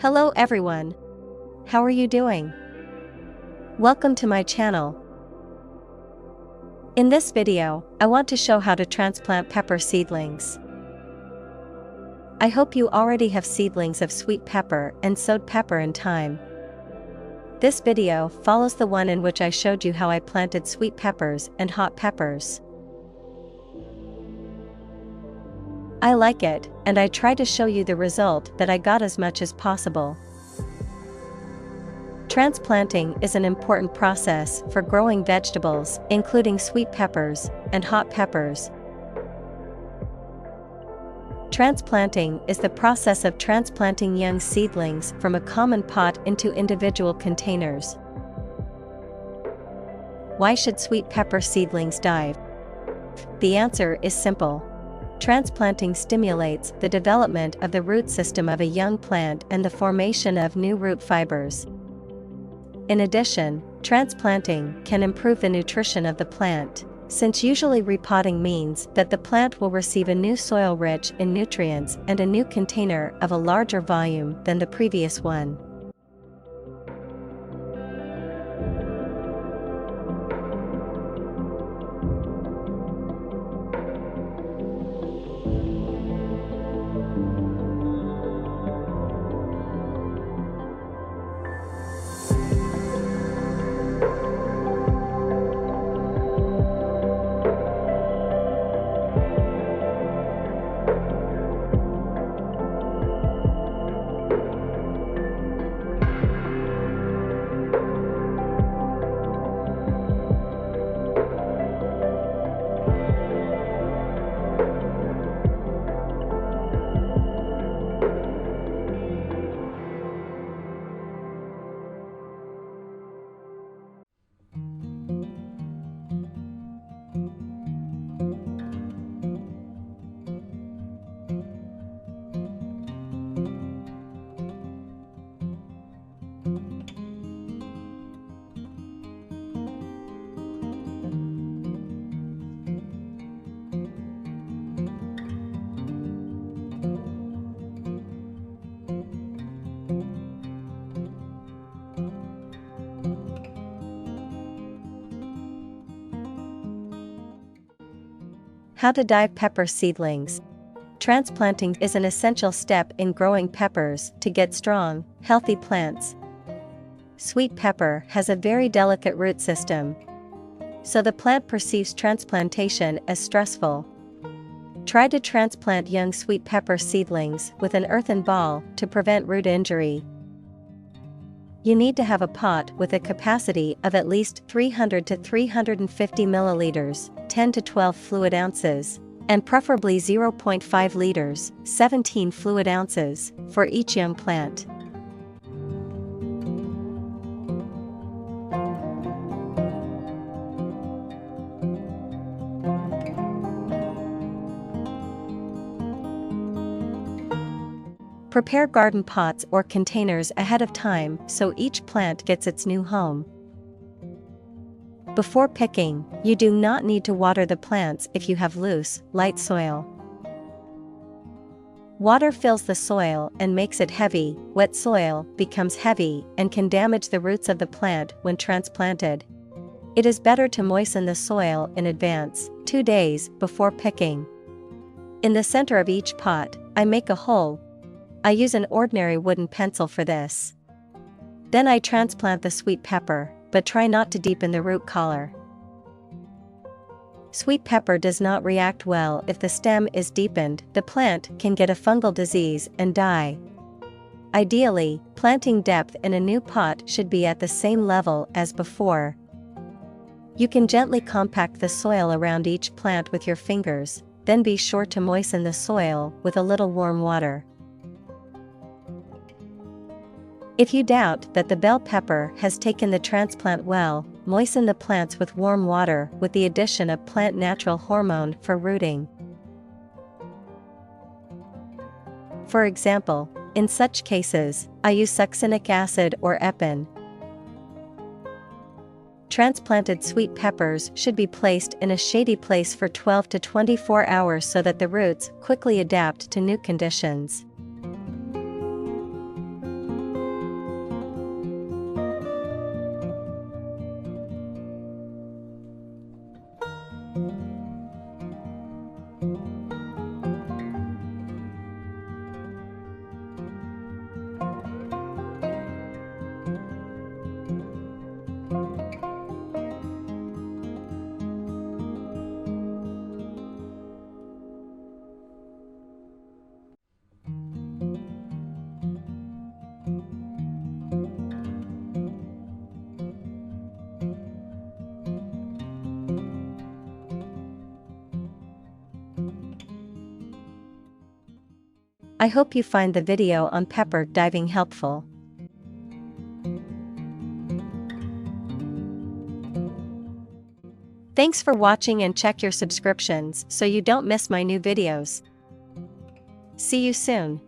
Hello everyone. How are you doing? Welcome to my channel. In this video, I want to show how to transplant pepper seedlings. I hope you already have seedlings of sweet pepper and sowed pepper in time. This video follows the one in which I showed you how I planted sweet peppers and hot peppers. I like it, and I try to show you the result that I got as much as possible. Transplanting is an important process for growing vegetables, including sweet peppers and hot peppers. Transplanting is the process of transplanting young seedlings from a common pot into individual containers. Why should sweet pepper seedlings die? The answer is simple. Transplanting stimulates the development of the root system of a young plant and the formation of new root fibers. In addition, transplanting can improve the nutrition of the plant, since usually repotting means that the plant will receive a new soil rich in nutrients and a new container of a larger volume than the previous one. How to dye pepper seedlings. Transplanting is an essential step in growing peppers to get strong, healthy plants. Sweet pepper has a very delicate root system, so the plant perceives transplantation as stressful. Try to transplant young sweet pepper seedlings with an earthen ball to prevent root injury. You need to have a pot with a capacity of at least 300 to 350 milliliters, 10 to 12 fluid ounces, and preferably 0.5 liters, 17 fluid ounces, for each young plant. Prepare garden pots or containers ahead of time so each plant gets its new home. Before picking, you do not need to water the plants if you have loose, light soil. Water fills the soil and makes it heavy. Wet soil becomes heavy and can damage the roots of the plant when transplanted. It is better to moisten the soil in advance, 2 days before picking. In the center of each pot, I make a hole. I use an ordinary wooden pencil for this. Then I transplant the sweet pepper, but try not to deepen the root collar. Sweet pepper does not react well if the stem is deepened. The plant can get a fungal disease and die. Ideally, planting depth in a new pot should be at the same level as before. You can gently compact the soil around each plant with your fingers, then be sure to moisten the soil with a little warm water. If you doubt that the bell pepper has taken the transplant well, moisten the plants with warm water with the addition of plant natural hormone for rooting. For example, in such cases, I use succinic acid or epin. Transplanted sweet peppers should be placed in a shady place for 12 to 24 hours so that the roots quickly adapt to new conditions. I hope you find the video on pepper diving helpful. Thanks for watching, and check your subscriptions so you don't miss my new videos. See you soon.